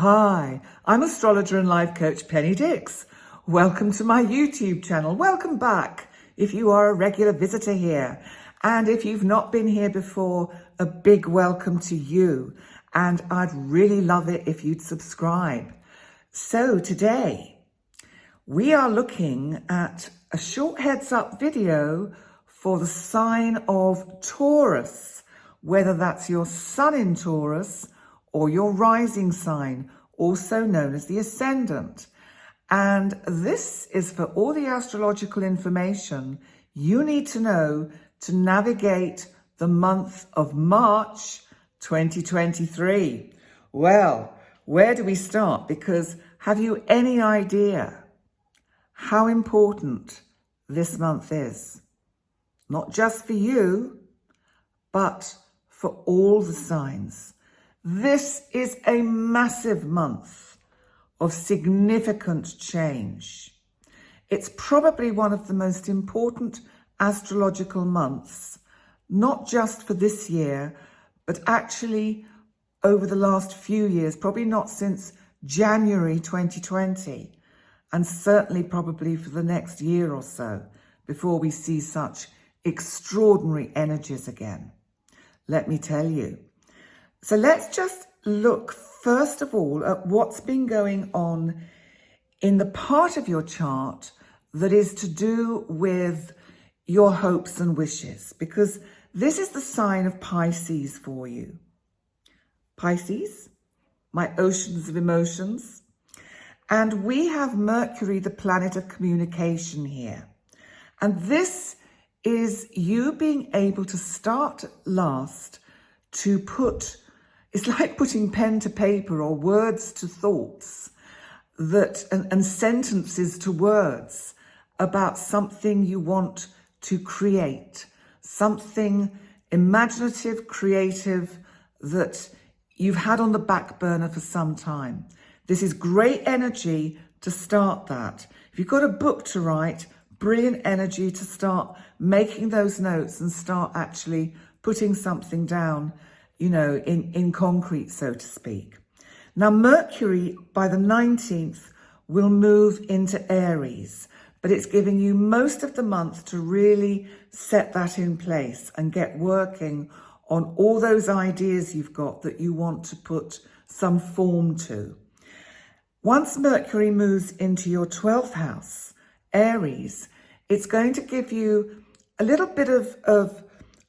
Hi, I'm astrologer and life coach Penny Dix. Welcome to my YouTube channel. Welcome back if you are a regular visitor here. And if you've not been here before, a big welcome to you. And I'd really love it if you'd subscribe. So today, we are looking at a short heads up video for the sign of Taurus, whether that's your sun in Taurus or your rising sign, also known as the ascendant. And this is for all the astrological information you need to know to navigate the month of March 2023. Well, where do we start? Because have you any idea how important this month is? Not just for you, but for all the signs. This is a massive month of significant change. It's probably one of the most important astrological months, not just for this year, but actually over the last few years, probably not since January 2020, and certainly probably for the next year or so before we see such extraordinary energies again. Let me tell you. So let's just look first of all at what's been going on in the part of your chart that is to do with your hopes and wishes, because this is the sign of Pisces for you. Pisces, my oceans of emotions. And we have Mercury, the planet of communication here. And this is you being able to start last to put, it's like putting pen to paper or words to thoughts that and sentences to words about something you want to create, something imaginative, creative that you've had on the back burner for some time. This is great energy to start that. If you've got a book to write, brilliant energy to start making those notes and start actually putting something down, you know, in concrete, so to speak. Now, Mercury by the 19th will move into Aries, but it's giving you most of the month to really set that in place and get working on all those ideas you've got that you want to put some form to. Once Mercury moves into your 12th house, Aries, it's going to give you a little bit of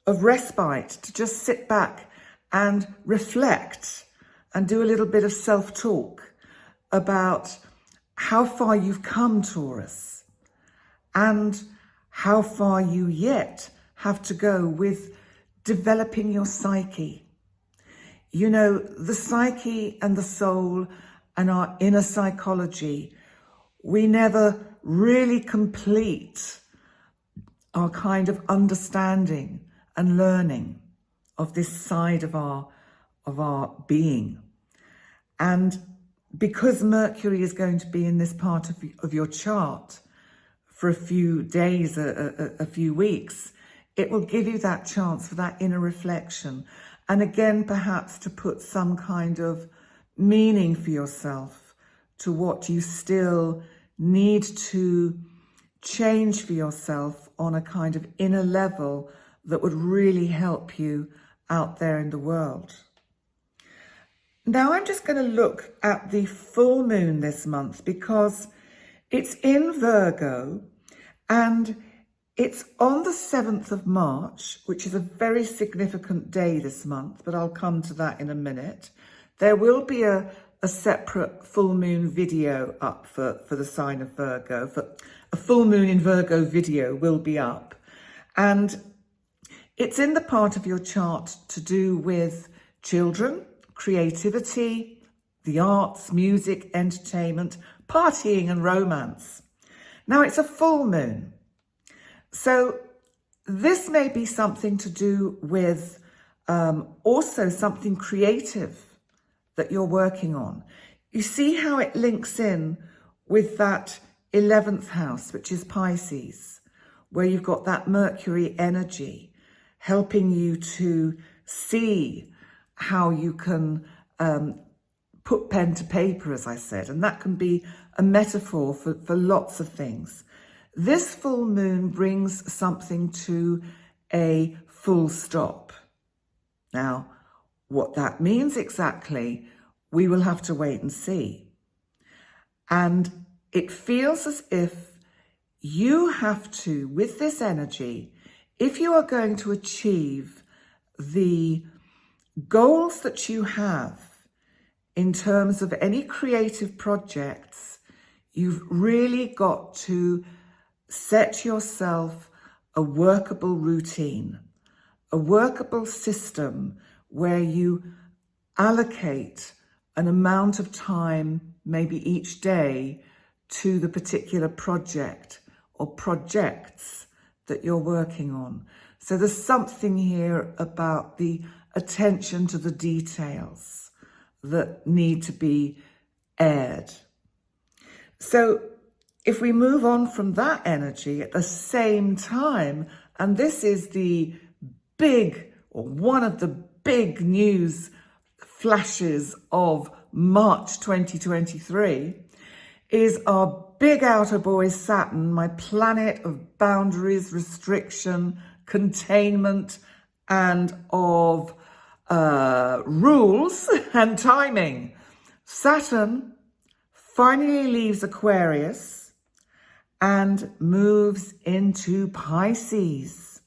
respite to just sit back and reflect and do a little bit of self-talk about how far you've come, Taurus, and how far you yet have to go with developing your psyche. You know, the psyche and the soul and our inner psychology, we never really complete our kind of understanding and learning of this side of our being. And because Mercury is going to be in this part of your chart for a few days, a few weeks, it will give you that chance for that inner reflection. And again, perhaps to put some kind of meaning for yourself to what you still need to change for yourself on a kind of inner level that would really help you out there in the world. Now I'm just going to look at the full moon this month because it's in Virgo and it's on the 7th of March, which is a very significant day this month, but I'll come to that in a minute. There will be a separate full moon video up for the sign of Virgo. For a full moon in Virgo video will be up. And it's in the part of your chart to do with children, creativity, the arts, music, entertainment, partying and romance. Now it's a full moon. So this may be something to do with also something creative that you're working on. You see how it links in with that 11th house, which is Pisces, where you've got that Mercury energy helping you to see how you can put pen to paper, as I said, and that can be a metaphor for lots of things. This full moon brings something to a full stop. Now, what that means exactly, we will have to wait and see. And it feels as if you have to, with this energy, if you are going to achieve the goals that you have in terms of any creative projects, you've really got to set yourself a workable routine, a workable system where you allocate an amount of time, maybe each day, to the particular project or projects that you're working on. So there's something here about the attention to the details that need to be aired. So if we move on from that energy at the same time, and this is the big, or one of the big news flashes of March 2023, is our big outer boy Saturn, my planet of boundaries, restriction, containment, and of rules and timing. Saturn finally leaves Aquarius and moves into Pisces.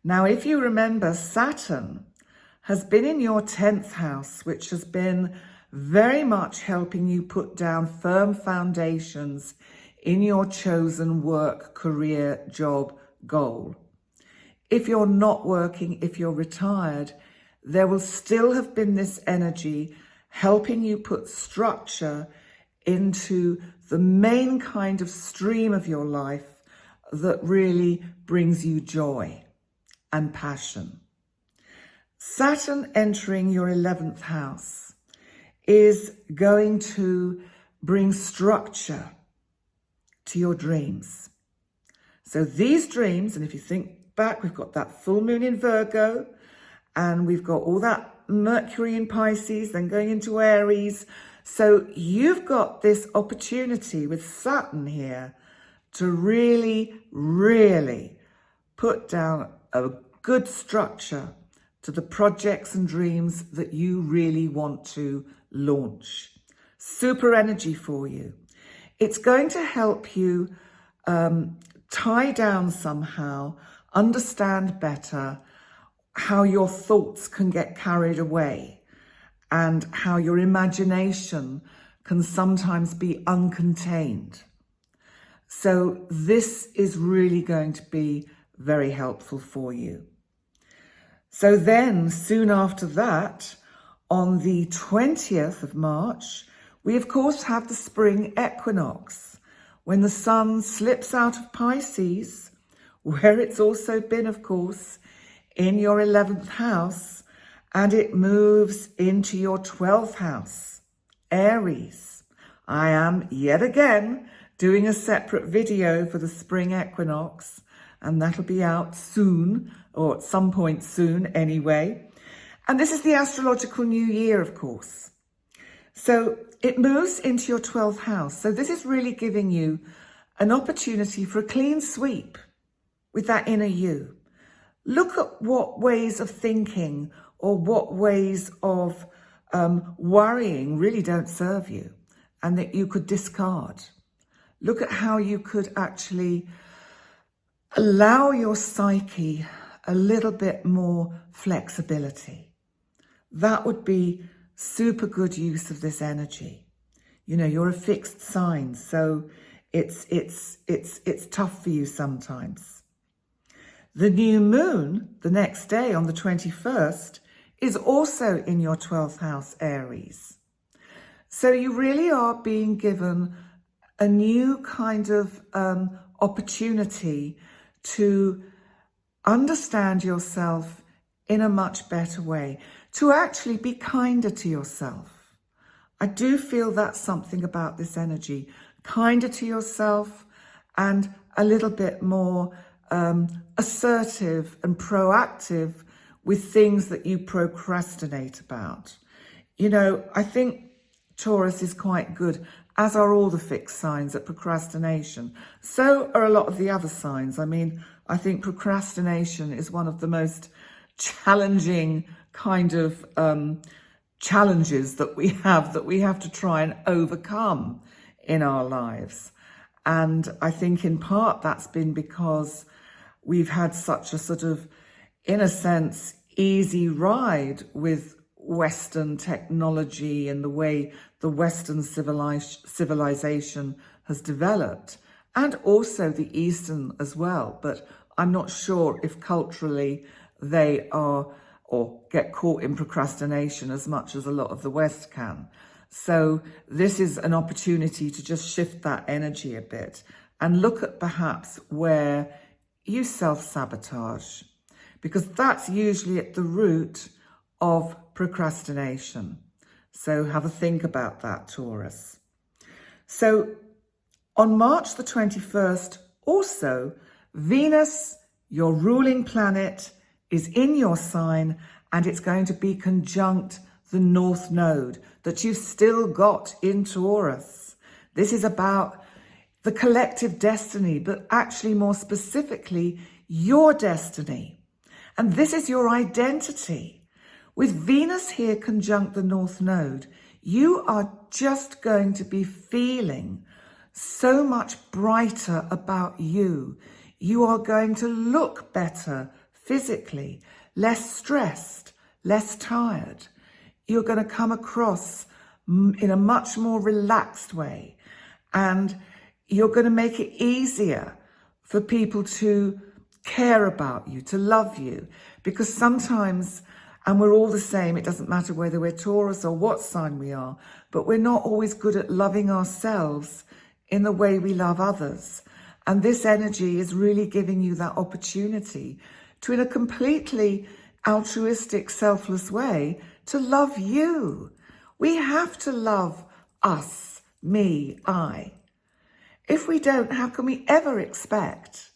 Now, if you remember, Saturn has been in your 10th house, which has been very much helping you put down firm foundations in your chosen work, career, job, goal. If you're not working, if you're retired, there will still have been this energy helping you put structure into the main kind of stream of your life that really brings you joy and passion. Saturn entering your 11th house is going to bring structure to your dreams. So these dreams, and if you think back, we've got that full moon in Virgo, and we've got all that Mercury in Pisces, then going into Aries. So you've got this opportunity with Saturn here to really, really put down a good structure to the projects and dreams that you really want to launch. Super energy for you. It's going to help you tie down somehow, understand better how your thoughts can get carried away and how your imagination can sometimes be uncontained. So this is really going to be very helpful for you. So then, soon after that, on the 20th of March, we of course have the spring equinox, when the sun slips out of Pisces, where it's also been, of course, in your 11th house, and it moves into your 12th house, Aries. I am yet again doing a separate video for the spring equinox, and that'll be out soon, or at some point soon anyway. And this is the astrological new year, of course. So it moves into your 12th house. So this is really giving you an opportunity for a clean sweep with that inner you. Look at what ways of thinking or what ways of worrying really don't serve you and that you could discard. Look at how you could actually allow your psyche a little bit more flexibility. That would be super good use of this energy. You know, you're a fixed sign, so it's tough for you sometimes. The new moon, the next day on the 21st, is also in your 12th house, Aries. So you really are being given a new kind of opportunity to understand yourself in a much better way, to actually be kinder to yourself. I do feel that's something about this energy, kinder to yourself and a little bit more assertive and proactive with things that you procrastinate about. You know, I think Taurus is quite good, as are all the fixed signs, at procrastination. So are a lot of the other signs. I mean, I think procrastination is one of the most challenging kind of challenges that we have to try and overcome in our lives. And I think in part that's been because we've had such a sort of, in a sense, easy ride with Western technology and the way the Western civilization has developed, and also the Eastern as well. But I'm not sure if culturally they are or get caught in procrastination as much as a lot of the West can. So this is an opportunity to just shift that energy a bit and look at perhaps where you self-sabotage, because that's usually at the root of procrastination. So have a think about that, Taurus. So on March the 21st, also, Venus, your ruling planet, is in your sign, and it's going to be conjunct the North Node that you've still got in Taurus. This is about the collective destiny, but actually more specifically, your destiny. And this is your identity. With Venus here conjunct the North Node, you are just going to be feeling so much brighter about you. You are going to look better physically, less stressed, less tired. You're going to come across in a much more relaxed way, and you're going to make it easier for people to care about you, to love you, because sometimes, and we're all the same, it doesn't matter whether we're Taurus or what sign we are, but we're not always good at loving ourselves in the way we love others. And this energy is really giving you that opportunity to, in a completely altruistic, selfless way, to love you. We have to love us, me, I. If we don't, how can we ever expect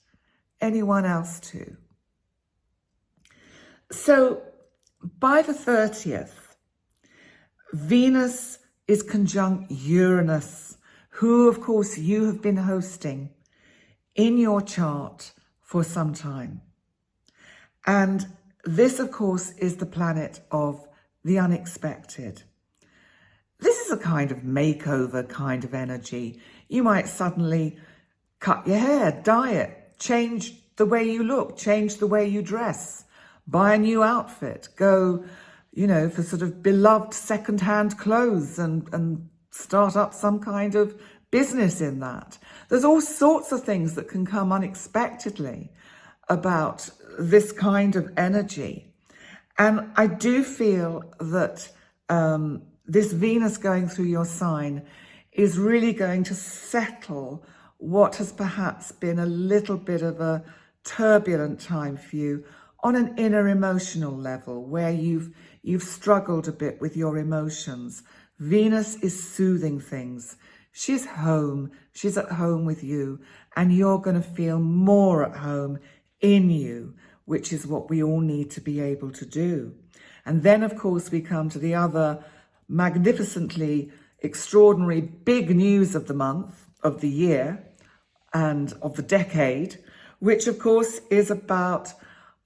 anyone else to? So by the 30th, Venus is conjunct Uranus, who, of course, you have been hosting in your chart for some time. And this, of course, is the planet of the unexpected. This is a kind of makeover kind of energy. You might suddenly cut your hair, dye it, change the way you look, change the way you dress, buy a new outfit, go, for sort of beloved second-hand clothes and start up some kind of business in that. There's all sorts of things that can come unexpectedly about this kind of energy. And I do feel that this Venus going through your sign is really going to settle what has perhaps been a little bit of a turbulent time for you on an inner emotional level, where you've struggled a bit with your emotions. Venus is soothing things. She's home. She's at home with you, and you're going to feel more at home in you, which is what we all need to be able to do. And then, of course, we come to the other magnificently extraordinary big news of the month, of the year, and of the decade, which, of course, is about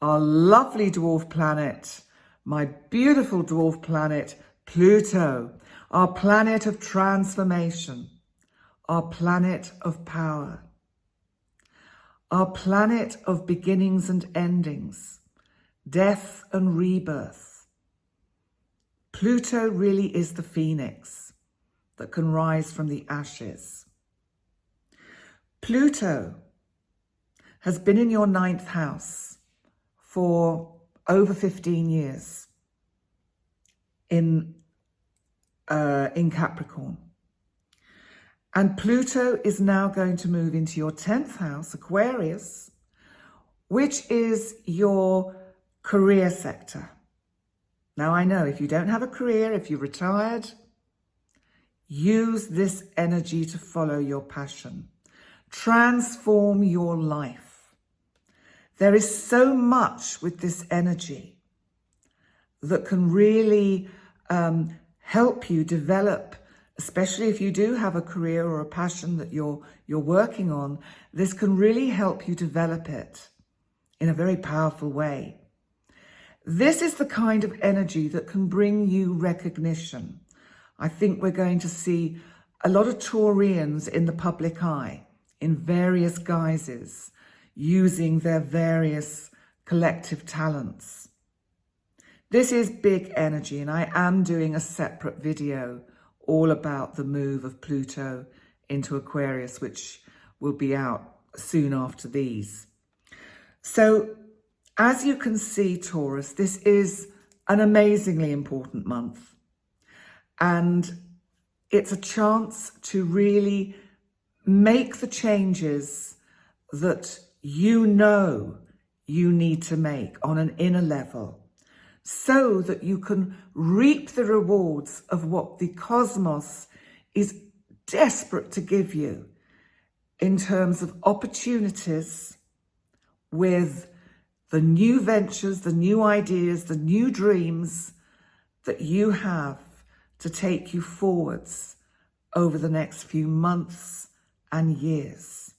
our lovely dwarf planet, my beautiful dwarf planet, Pluto, our planet of transformation, our planet of power, our planet of beginnings and endings, death and rebirth. Pluto really is the phoenix that can rise from the ashes. Pluto has been in your 9th house for over 15 years in Capricorn. And Pluto is now going to move into your 10th house, Aquarius, which is your career sector. Now, I know if you don't have a career, if you're retired, use this energy to follow your passion. Transform your life. There is so much with this energy that can really help you develop especially if you do have a career or a passion that you're working on, this can really help you develop it in a very powerful way. This is the kind of energy that can bring you recognition. I think we're going to see a lot of Taurians in the public eye in various guises, using their various collective talents. This is big energy, and I am doing a separate video all about the move of Pluto into Aquarius, which will be out soon after these. So, as you can see, Taurus, this is an amazingly important month. And it's a chance to really make the changes that you know you need to make on an inner level, so that you can reap the rewards of what the cosmos is desperate to give you in terms of opportunities with the new ventures, the new ideas, the new dreams that you have to take you forwards over the next few months and years.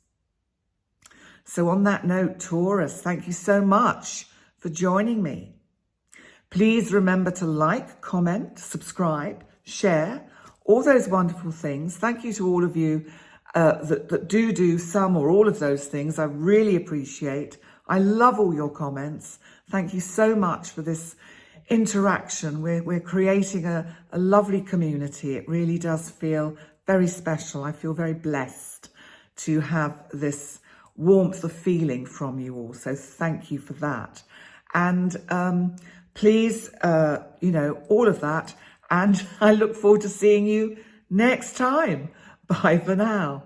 So on that note, Taurus, thank you so much for joining me. Please remember to like, comment, subscribe, share, all those wonderful things. Thank you to all of you that do some or all of those things. I really appreciate. I love all your comments. Thank you so much for this interaction. We're creating a lovely community. It really does feel very special. I feel very blessed to have this warmth of feeling from you all. So thank you for that. And please, all of that. And I look forward to seeing you next time. Bye for now.